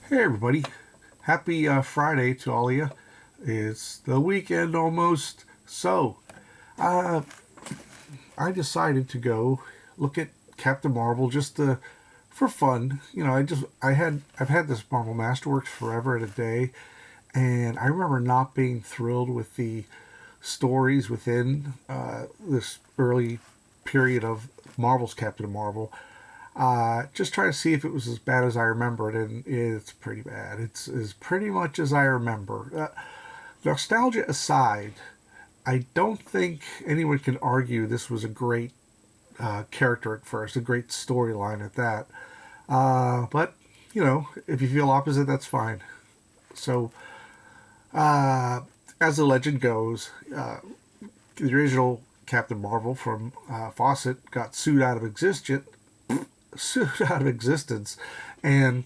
Hey everybody, happy Friday to all of you. It's the weekend almost. So, uh, I decided to go look at Captain Marvel just for fun. I've had this Marvel Masterworks forever and a day, and I remember not being thrilled with the stories within this early period of Marvel's Captain Marvel. Just trying to see if it was as bad as I remember it, and it's pretty bad. It's as pretty much as I remember. Nostalgia aside, I don't think anyone can argue this was a great character at first, a great storyline at that. But, if you feel opposite, that's fine. So, as the legend goes, the original Captain Marvel from Fawcett got sued out of existence, and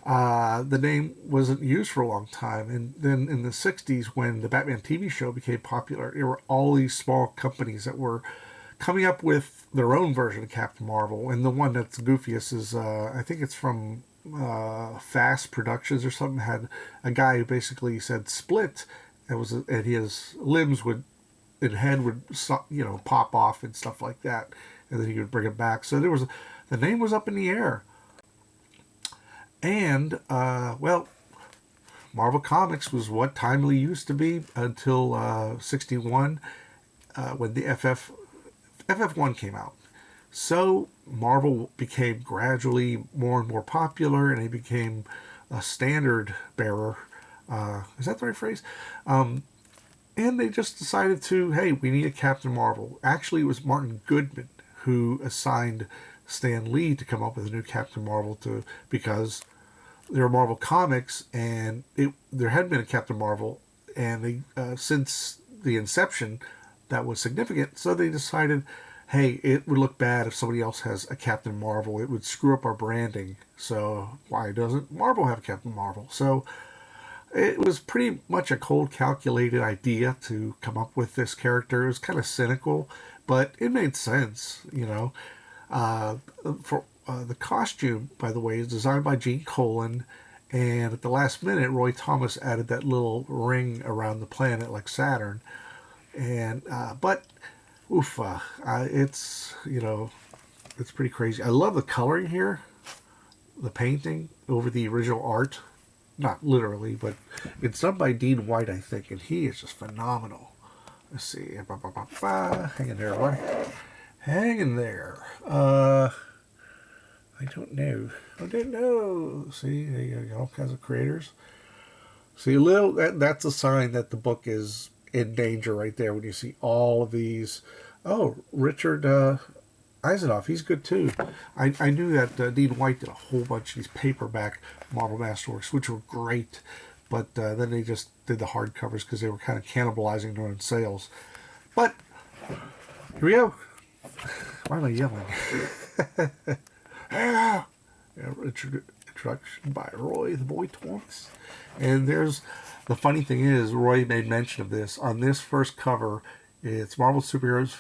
the name wasn't used for a long time. And then in the 60s, when the Batman TV show became popular, there were all these small companies that were coming up with their own version of Captain Marvel. And the one that's goofiest is, I think it's from Fast Productions or something, had a guy who basically said split, and his limbs would and head would pop off and stuff like that, and then he would bring it back. So the name was up in the air, and Marvel Comics was what Timely used to be until '61, when the FF1 came out. So Marvel became gradually more and more popular, and he became a standard bearer. Is that the right phrase? And they just decided to, hey, we need a Captain Marvel. Actually, it was Martin Goodman who assigned Stan Lee to come up with a new Captain Marvel because there were Marvel Comics, and there had been a Captain Marvel, and since the inception, that was significant. So they decided, hey, it would look bad if somebody else has a Captain Marvel. It would screw up our branding. So why doesn't Marvel have a Captain Marvel? So it was pretty much a cold, calculated idea to come up with this character. It was kind of cynical, but it made sense, For the costume, by the way, is designed by Gene Colan, and at the last minute, Roy Thomas added that little ring around the planet like Saturn. And but, oof, it's pretty crazy. I love the coloring here, the painting over the original art. Not literally, but it's done by Dean White, I think, and he is just phenomenal. Let's see. Hang in there, boy. Hang in there. I don't know. I don't know. See, you got all kinds of creators. See, that's a sign that the book is in danger right there when you see all of these. Oh, Richard Eisenoff, he's good too. I knew that Dean White did a whole bunch of these paperback Marvel Masterworks, which were great, but then they just did the hardcovers because they were kind of cannibalizing their own sales. But here we go. Why am I yelling? Yeah, introduction by Roy the Boy Thomas. And the funny thing is, Roy made mention of this on this first cover. It's Marvel Superheroes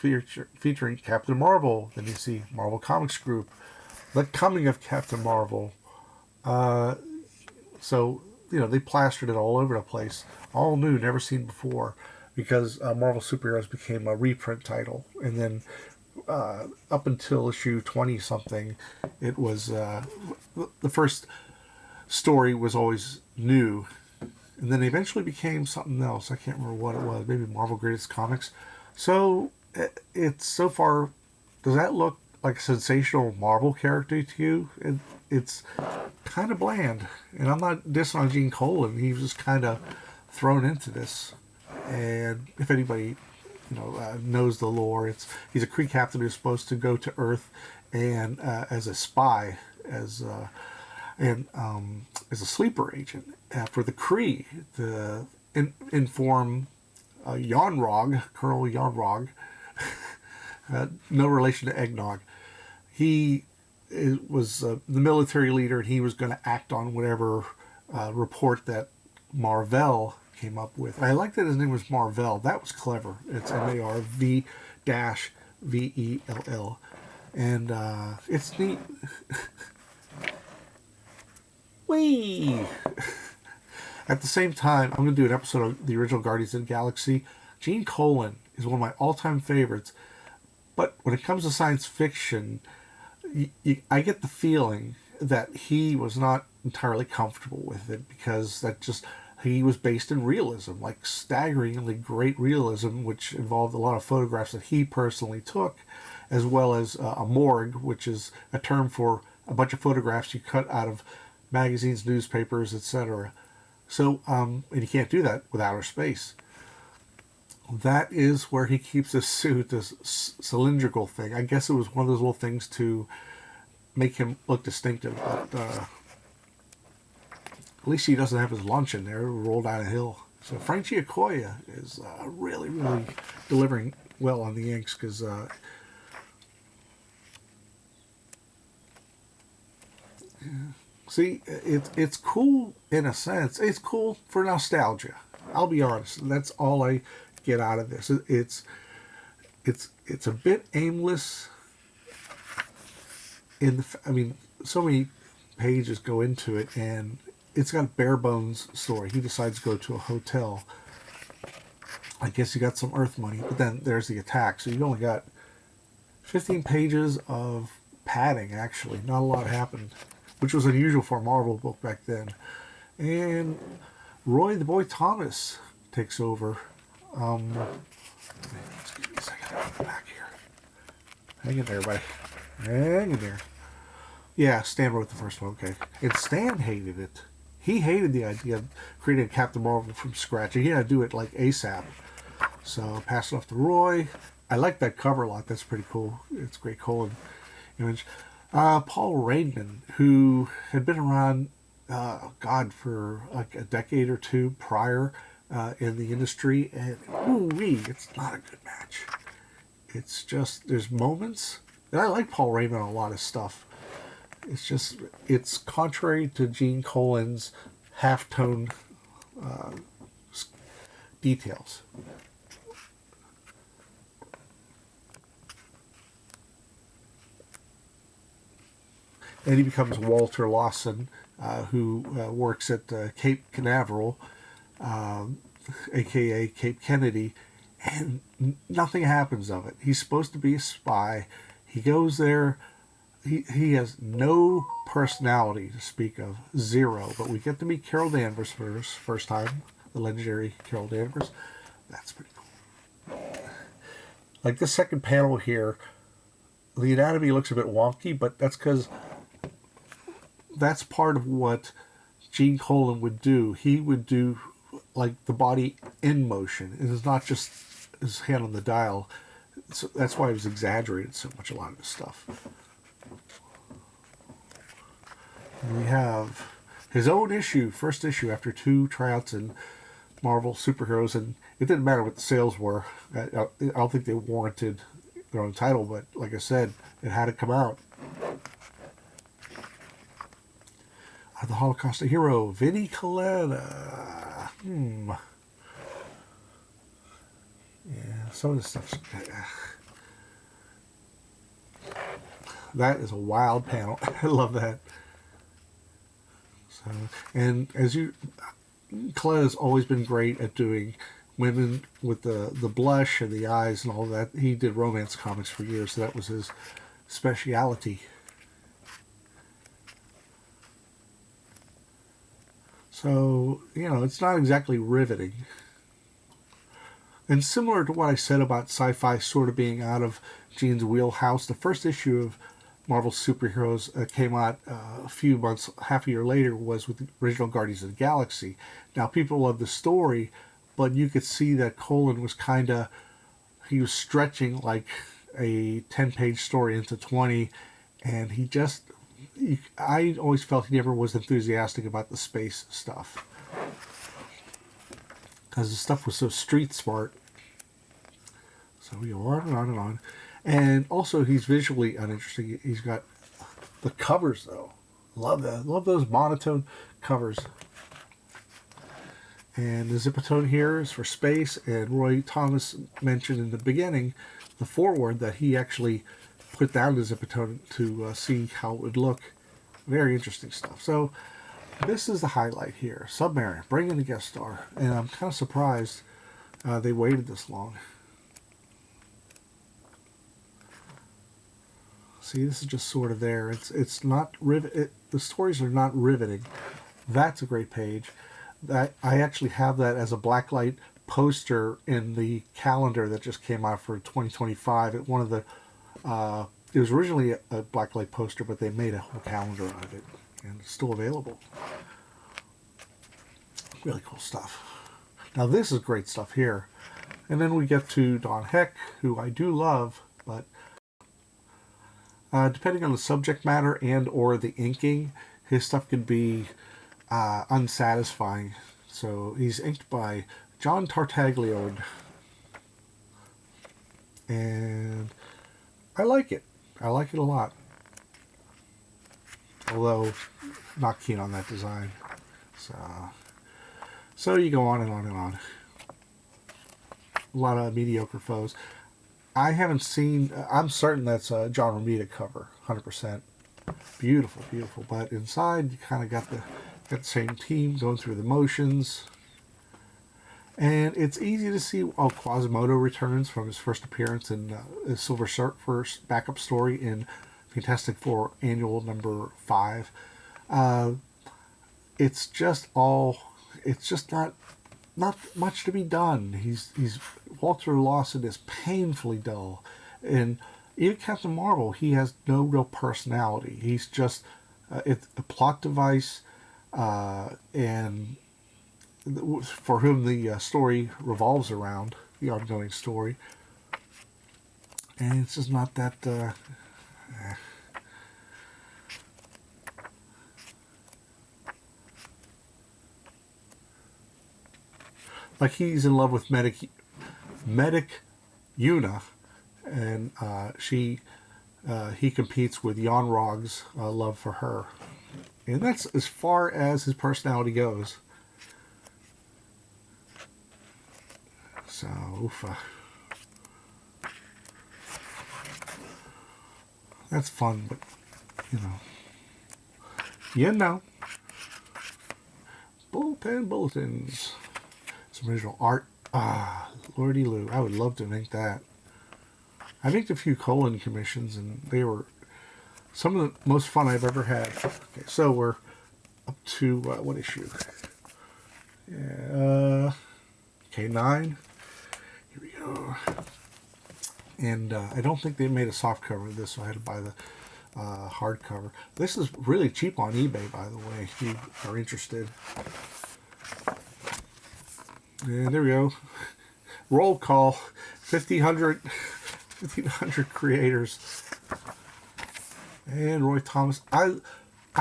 featuring Captain Marvel. Then you see Marvel Comics Group, The Coming of Captain Marvel. So, they plastered it all over the place. All new, never seen before, because Marvel Superheroes became a reprint title. And then up until issue 20-something, it was the first story was always new. And then eventually became something else. I can't remember what it was. Maybe Marvel Greatest Comics. So it's so far. Does that look like a sensational Marvel character to you? It's kind of bland, and I'm not dissing on Gene Colan. He was just kind of thrown into this. And if anybody, knows the lore, he's a Kree captain who's supposed to go to Earth and as a spy, as a sleeper agent for the Kree to inform Yonrog, Colonel Yonrog, no relation to Eggnog. He was the military leader, and he was going to act on whatever report that Marvell came up with. I like that his name was Marvell. That was clever. It's MARV-VELL. And it's neat. Whee! At the same time, I'm going to do an episode of the original Guardians of the Galaxy. Gene Colan is one of my all-time favorites. But when it comes to science fiction, I get the feeling that he was not entirely comfortable with it, because he was based in realism, like staggeringly great realism, which involved a lot of photographs that he personally took, as well as a morgue, which is a term for a bunch of photographs you cut out of magazines, newspapers, etc. So, and you can't do that with outer space. That is where he keeps his suit, this cylindrical thing. I guess it was one of those little things to make him look distinctive. But at least he doesn't have his lunch in there, rolled down a hill. So Frank Giacoia is really, really delivering well on the inks, because see, it's cool in a sense. It's cool for nostalgia. I'll be honest. That's all I get out of this. It's a bit aimless. I mean, so many pages go into it, and it's got a bare bones story. He decides to go to a hotel. I guess he got some Earth money, but then there's the attack. So you only got 15 pages of padding, actually. Not a lot happened, which was unusual for a Marvel book back then. And Roy the Boy Thomas takes over. Excuse me a second. I'll go back here. Hang in there, everybody. Hang in there. Yeah, Stan wrote the first one, okay. And Stan hated it. He hated the idea of creating Captain Marvel from scratch. He had to do it like ASAP. So, pass it off to Roy. I like that cover a lot. That's pretty cool. It's a great Colan image. Paul Rainman, who had been around, for like a decade or two prior in the industry. And, it's not a good match. It's just, there's moments. And I like Paul Rainman on a lot of stuff. It's contrary to Gene Colan's half-tone details. And he becomes Walter Lawson, who works at Cape Canaveral, a.k.a. Cape Kennedy, and nothing happens of it. He's supposed to be a spy. He goes there. He has no personality to speak of, zero. But we get to meet Carol Danvers first time, the legendary Carol Danvers. That's pretty cool. Like the second panel here, the anatomy looks a bit wonky, but that's because that's part of what Gene Colan would do. He would do like the body in motion. It is not just his hand on the dial. So that's why it was exaggerated so much, a lot of his stuff. And we have his own issue, first issue after 2 tryouts in Marvel Superheroes, and it didn't matter what the sales were. I don't think they warranted their own title, but like I said, it had to come out. The Holocaust hero, Vinnie Coletta. Yeah, some of this stuff's... That is a wild panel. I love that. So, and Coletta's always been great at doing women with the blush and the eyes and all that. He did romance comics for years, so that was his speciality. So, it's not exactly riveting. And similar to what I said about sci-fi sort of being out of Gene's wheelhouse, the first issue of Marvel Superheroes came out a few months, half a year later, was with the original Guardians of the Galaxy. Now, people love the story, but you could see that Colan was he was stretching like a 10-page story into 20, and I always felt he never was enthusiastic about the space stuff, because the stuff was so street smart. So we go on and on and on. And also, he's visually uninteresting. He's got the covers, though. Love that. Love those monotone covers. And the Zipatone here is for space. And Roy Thomas mentioned in the beginning, the foreword, that he actually put down the Zipatone to see how it would look. Very interesting stuff. So, This is the highlight here. Submariner, bring in a guest star. And I'm kind of surprised they waited this long. See, this is just sort of there. It's not the stories are not riveting. That's a great page. That I actually have that as a blacklight poster in the calendar that just came out for 2025. At one of the, it was originally a blacklight poster, but they made a whole calendar out of it, and it's still available. Really cool stuff. Now this is great stuff here, and then we get to Don Heck, who I do love, but depending on the subject matter and or the inking, his stuff can be unsatisfying. So he's inked by John Tartaglio, and I like it. I like it a lot. Although, not keen on that design. So you go on and on and on. A lot of mediocre foes. I haven't seen, I'm certain that's a John Romita cover, 100%. Beautiful, beautiful. But inside, you kind of got the same team going through the motions. And it's easy to see, Quasimodo returns from his first appearance in his Silver Surfer backup story in Fantastic Four Annual number 5. It's just not much to be done. He's Walter Lawson is painfully dull, and even Captain Marvel, he has no real personality. He's just it's a plot device, and for whom the story revolves around, the ongoing story, and it's just not that. Like he's in love with Medic Una, and he competes with Jan Rog's love for her, and that's as far as his personality goes. So, oofa. That's fun, but you know, bullpen bulletins. Some original art. Lordy Lou. I would love to make that. I inked a few colon commissions, and they were some of the most fun I've ever had. Okay, so we're up to what issue? Yeah, okay, 9. Here we go. And I don't think they made a soft cover of this, so I had to buy the hardcover. This is really cheap on eBay, by the way, if you are interested. And there we go. Roll call. 1,500 creators. And Roy Thomas. I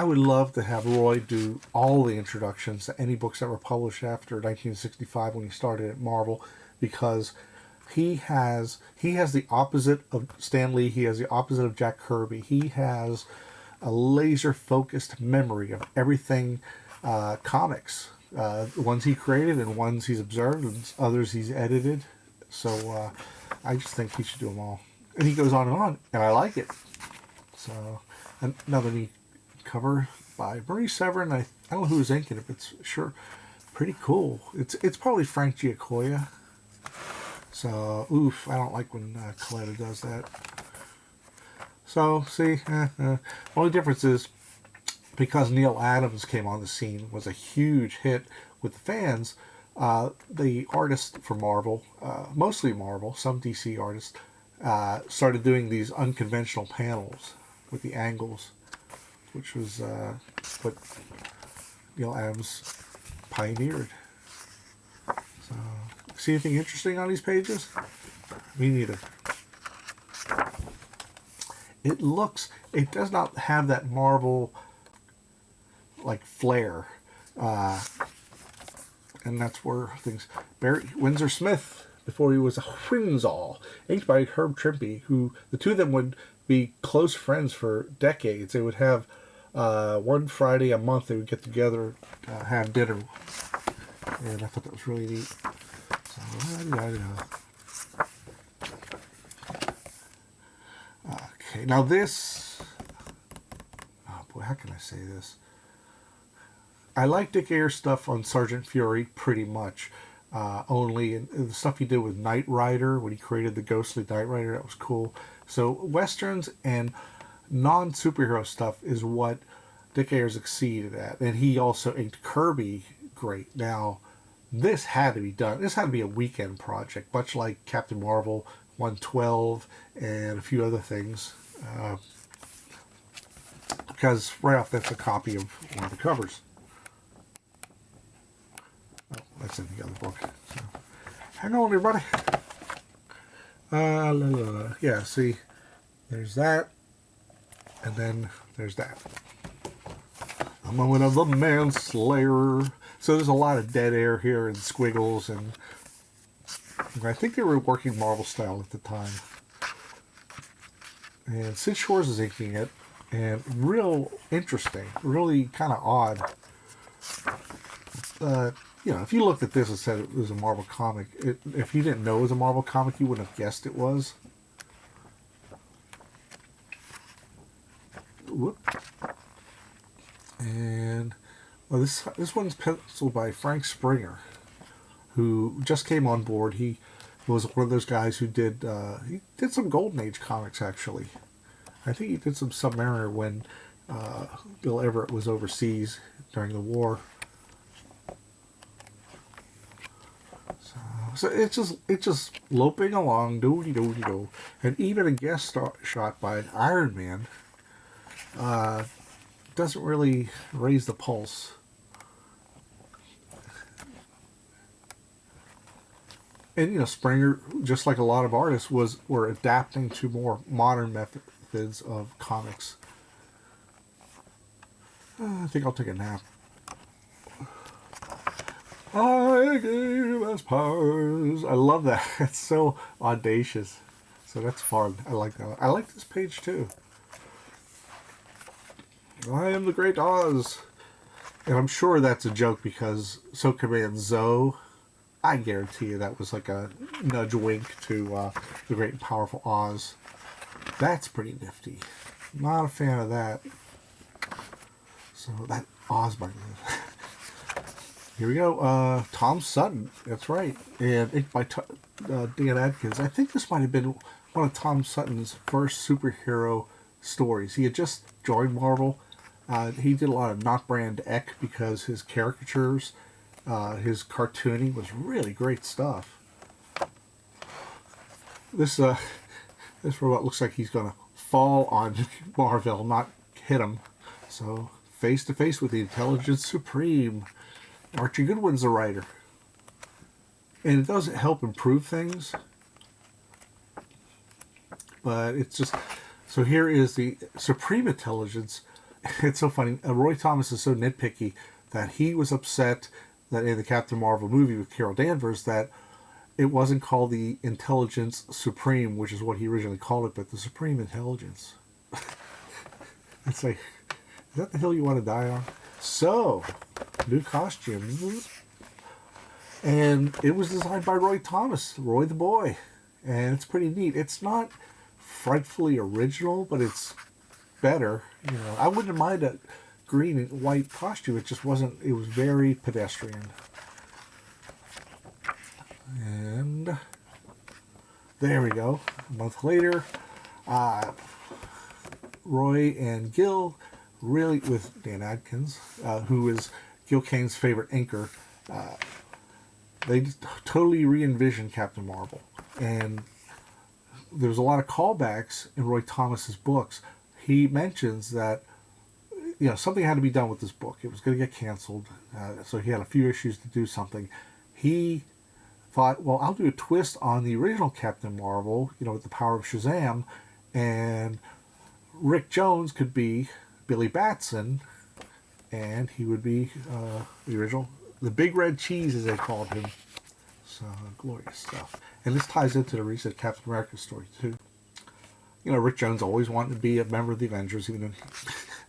would love to have Roy do all the introductions to any books that were published after 1965 when he started at Marvel, because he has the opposite of Stan Lee. He has the opposite of Jack Kirby. He has a laser-focused memory of everything comics. Ones he created and ones he's observed and others he's edited. So I just think he should do them all. And he goes on, and I like it. So another neat cover by Marie Severin. I don't know who's inking it, but it's sure pretty cool. It's probably Frank Giacoia. So oof, I don't like when Coletta does that. So see, only difference is, because Neil Adams came on the scene, was a huge hit with the fans, the artists for Marvel, mostly Marvel, some DC artists, started doing these unconventional panels with the angles, which was what Neil Adams pioneered. So, see anything interesting on these pages? Me neither. It does not have that Marvel like flair, and that's where things. Barry Windsor Smith, before he was a Windsall, inked by Herb Trimpe, who the two of them would be close friends for decades. They would have one Friday a month. They would get together, have dinner, and I thought that was really neat. So, okay, now this. Oh boy, how can I say this? I like Dick Ayer's stuff on Sergeant Fury pretty much. Only in the stuff he did with Knight Rider when he created the ghostly Knight Rider, that was cool. So westerns and non superhero stuff is what Dick Ayers exceeded at, and he also inked Kirby great. Now, this had to be done. This had to be a weekend project, much like Captain Marvel 112 and a few other things. Because right off, that's a copy of one of the covers. Oh, that's in the other book. So, hang on, everybody. Yeah, see, there's that, and then there's that. The moment of the manslayer. So there's a lot of dead air here and squiggles, and I think they were working Marvel style at the time. And Sid Shores is inking it, and real interesting, really kind of odd. If you looked at this and said it was a Marvel comic, if you didn't know it was a Marvel comic, you wouldn't have guessed it was. Whoop. And this one's penciled by Frank Springer, who just came on board. He was one of those guys who did some Golden Age comics, actually. I think he did some Submariner when Bill Everett was overseas during the war. So it's just loping along, do, and even a guest shot by Iron Man doesn't really raise the pulse. And Springer, just like a lot of artists, were adapting to more modern methods of comics. I think I'll take a nap. I gave us powers. I love that. It's so audacious. So that's fun. I like that. I like this page too. I am the Great Oz. And I'm sure that's a joke because so commands Zoe. I guarantee you that was like a nudge wink to the Great and Powerful Oz. That's pretty nifty. Not a fan of that. So that Oz might live. Here we go. Tom Sutton. That's right. And inked by Dan Adkins. I think this might have been one of Tom Sutton's first superhero stories. He had just joined Marvel. He did a lot of not brand Eck because his caricatures, his cartooning was really great stuff. This robot looks like he's gonna fall on Marvel, not hit him. So face to face with the Intelligence Supreme. Archie Goodwin's the writer, and it does help improve things. But it's just so here is the Supreme Intelligence. It's so funny. Roy Thomas is so nitpicky that he was upset that in the Captain Marvel movie with Carol Danvers that it wasn't called the Intelligence Supreme, which is what he originally called it, but the Supreme Intelligence. It's like, is that the hill you want to die on? So, new costumes. And it was designed by Roy Thomas, Roy the Boy. And it's pretty neat. It's not frightfully original, but it's better. I wouldn't mind a green and white costume. It just wasn't, it was very pedestrian. And there we go. A month later, Roy and Gil, really with Dan Adkins, who is Gil Kane's favorite inker, they totally re-envisioned Captain Marvel. And there's a lot of callbacks in Roy Thomas's books. He mentions that something had to be done with this book. It was going to get canceled, so he had a few issues to do something. He thought, well, I'll do a twist on the original Captain Marvel, with the power of Shazam, and Rick Jones could be Billy Batson, and he would be the original, the Big Red Cheese, as they called him. So, glorious stuff. And this ties into the recent Captain America story, too. Rick Jones always wanted to be a member of the Avengers, even though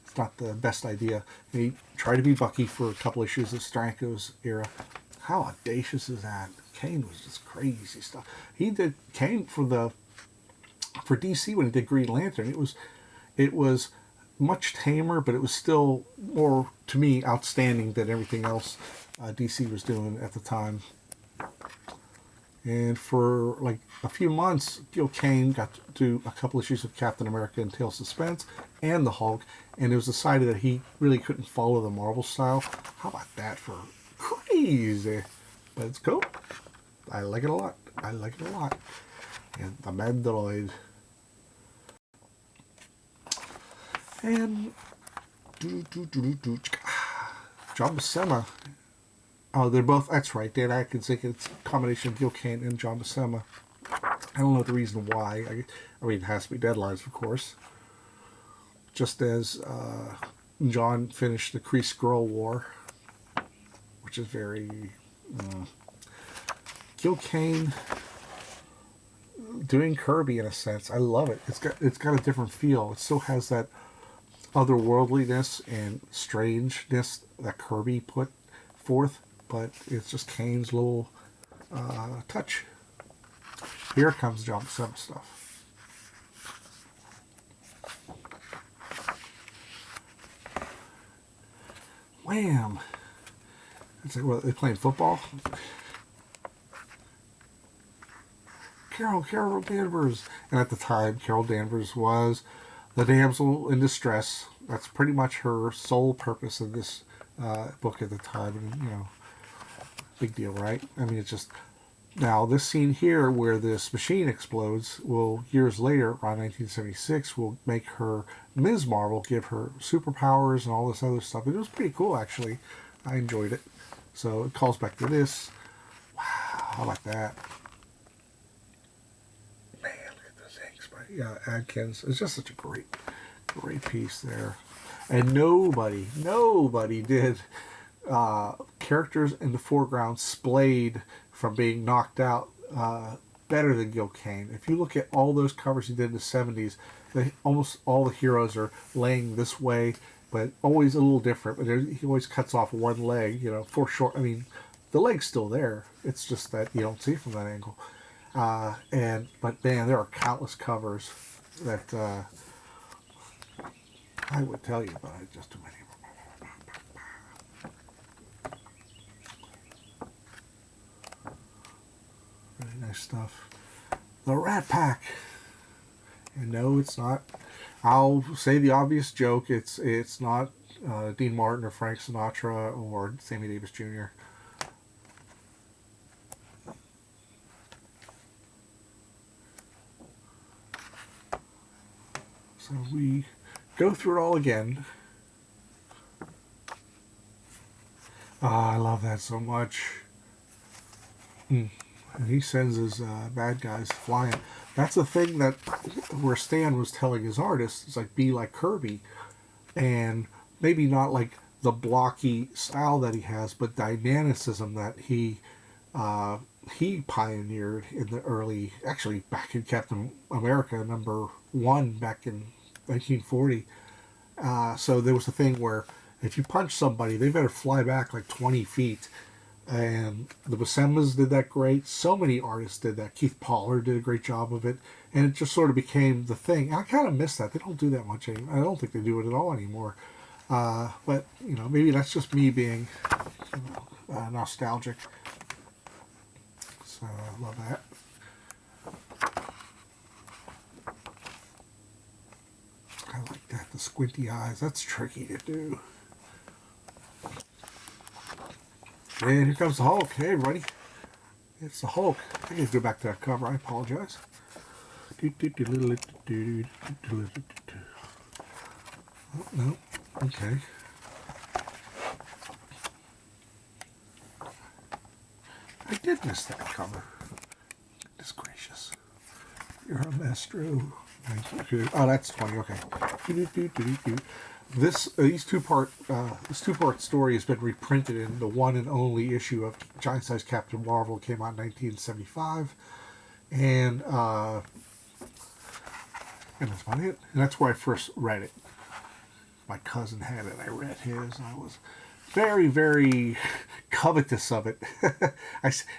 it's not the best idea. And he tried to be Bucky for a couple issues of Stranko's era. How audacious is that? Kane was just crazy stuff. He did Kane for DC when he did Green Lantern. It was much tamer, but it was still more, to me, outstanding than everything else DC was doing at the time. And for like a few months, Gil Kane got to do a couple issues of Captain America and Tales of Suspense and the Hulk, and it was decided that he really couldn't follow the Marvel style. How about that for crazy? But it's cool. I like it a lot. I like it a lot. And the Mandaloid. And John Buscema. Oh, they're both. That's right. Dan Atkins. It's a combination of Gil Kane and John Buscema. I don't know the reason why. I mean, it has to be deadlines, of course. Just as John finished the Kree Skrull War, which is very. Gil Kane doing Kirby in a sense. I love it. It's got a different feel. It still has that otherworldliness and strangeness that Kirby put forth, but it's just Kane's little touch. Here comes John Buscema stuff. Wham! It's like, what, they playing football? Carol Danvers. And at the time, Carol Danvers was the damsel in distress. That's pretty much her sole purpose in this book at the time. And, you know, big deal, right? I mean, it's just... Now, this scene here where this machine explodes will, years later, around 1976, will make her Ms. Marvel, give her superpowers and all this other stuff. It was pretty cool, actually. I enjoyed it. So it calls back to this. Wow, how about that? Man, look at those inks by Adkins. It's just such a great piece there. And nobody did characters in the foreground splayed from being knocked out better than Gil Kane. If you look at all those covers he did in the 70s, almost all the heroes are laying this way, but always a little different. But he always cuts off one leg, you know, for short. I mean, the leg's still there. It's just that you don't see it from that angle. But man, there are countless covers that I would tell you, but I just too many. Really nice stuff. The Rat Pack. And no, it's not. I'll say the obvious joke. It's not Dean Martin or Frank Sinatra or Sammy Davis Jr. So we go through it all again. Oh, I love that so much. And he sends his bad guys flying. That's the thing that where Stan was telling his artists, it's like, be like Kirby. And maybe not like the blocky style that he has, but dynamicism that he pioneered in the early, actually back in Captain America #1 back in 1940. So there was a thing where if you punch somebody, they better fly back like 20 feet. And the Buscemas did that great. So many artists did that. Keith Pollard did a great job of it. And it just sort of became the thing. I kind of miss that. They don't do that much anymore. I don't think they do it at all anymore. But, you know, maybe that's just me being, nostalgic. So I love that. I like that. The squinty eyes. That's tricky to do. And here comes the Hulk. Hey, everybody. It's the Hulk. I gotta go back to that cover. I apologize. Oh, no. Okay. I did miss that cover. Goodness gracious. You're a mess, Drew. Thank you. Oh, that's funny. Okay. This two-part story has been reprinted in the one and only issue of Giant Size Captain Marvel. It came out in 1975, and that's about it. And that's where I first read it. My cousin had it. I read his, and I was very, very covetous of it.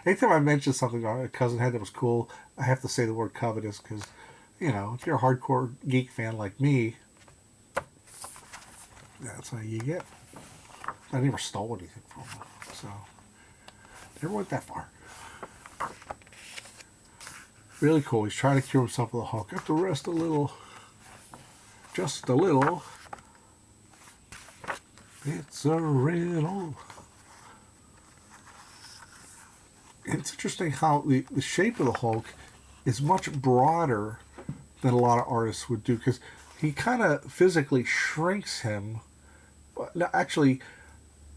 Anytime I mention something a cousin had that was cool, I have to say the word covetous because, you know, if you're a hardcore geek fan like me, That's how you get. I never stole anything from him, so never went that far. Really cool. He's trying to cure himself with the Hulk. Have to rest a little. Just a little. It's a riddle. It's interesting how the shape of the Hulk is much broader than a lot of artists would do, because he kind of physically shrinks him. No, actually,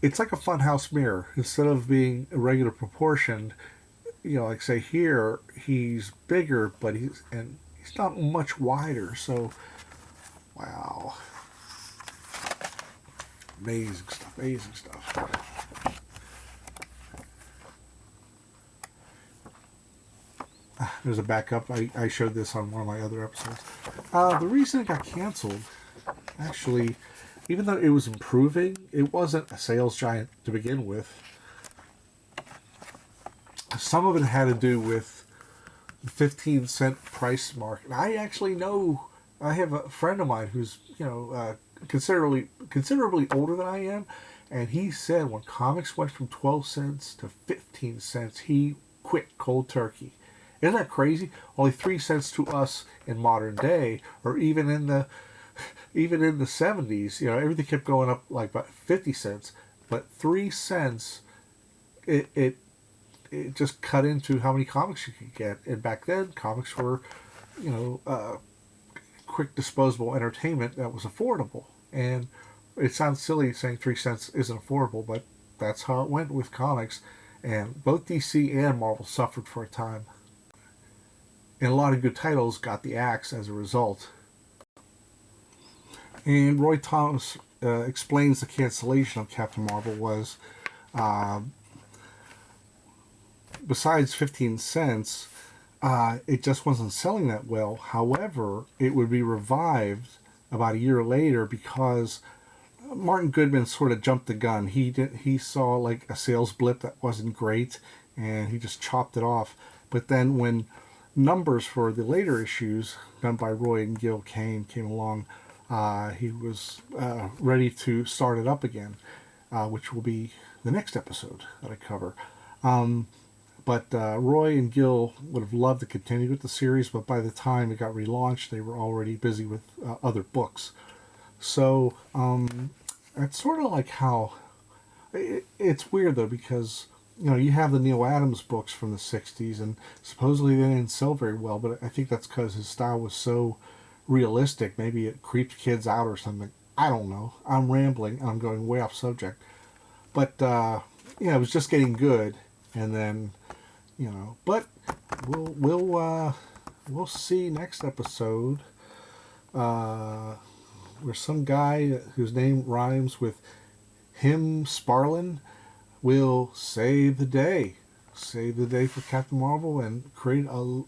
it's like a funhouse mirror. Instead of being irregular proportioned, like say here, he's bigger, but he's not much wider. So, wow, amazing stuff, amazing stuff. There's a backup. I showed this on one of my other episodes. The reason it got canceled, actually, even though it was improving, it wasn't a sales giant to begin with. Some of it had to do with the 15-cent price mark. And I actually know, I have a friend of mine who's, considerably older than I am, and he said when comics went from 12 cents to 15 cents, he quit cold turkey. Isn't that crazy? Only 3 cents to us in modern day, or even in the 70s, everything kept going up like about 50 cents, but 3 cents, it just cut into how many comics you could get. And back then, comics were, quick disposable entertainment that was affordable. And it sounds silly saying 3 cents isn't affordable, but that's how it went with comics. And both DC and Marvel suffered for a time. And a lot of good titles got the axe as a result. And Roy Thomas explains the cancellation of Captain Marvel was, besides 15 cents, it just wasn't selling that well. However, it would be revived about a year later because Martin Goodman sort of jumped the gun. He saw like a sales blip that wasn't great, and he just chopped it off. But then when numbers for the later issues done by Roy and Gil came along, he was ready to start it up again, which will be the next episode that I cover. But Roy and Gil would have loved to continue with the series, but by the time it got relaunched, they were already busy with other books. So it's sort of like how it's weird though, because you have the Neil Adams books from the 60s, and supposedly they didn't sell very well, but I think that's because his style was so realistic. Maybe it creeped kids out or something. I don't know. I'm rambling. I'm going way off subject. But, it was just getting good. And then, but we'll see next episode where some guy whose name rhymes with him Sparlin will save the day for Captain Marvel and create a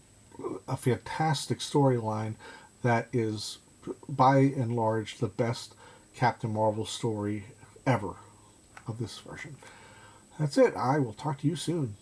fantastic storyline that is by and large the best Captain Marvel story ever of this version. That's it. I will talk to you soon.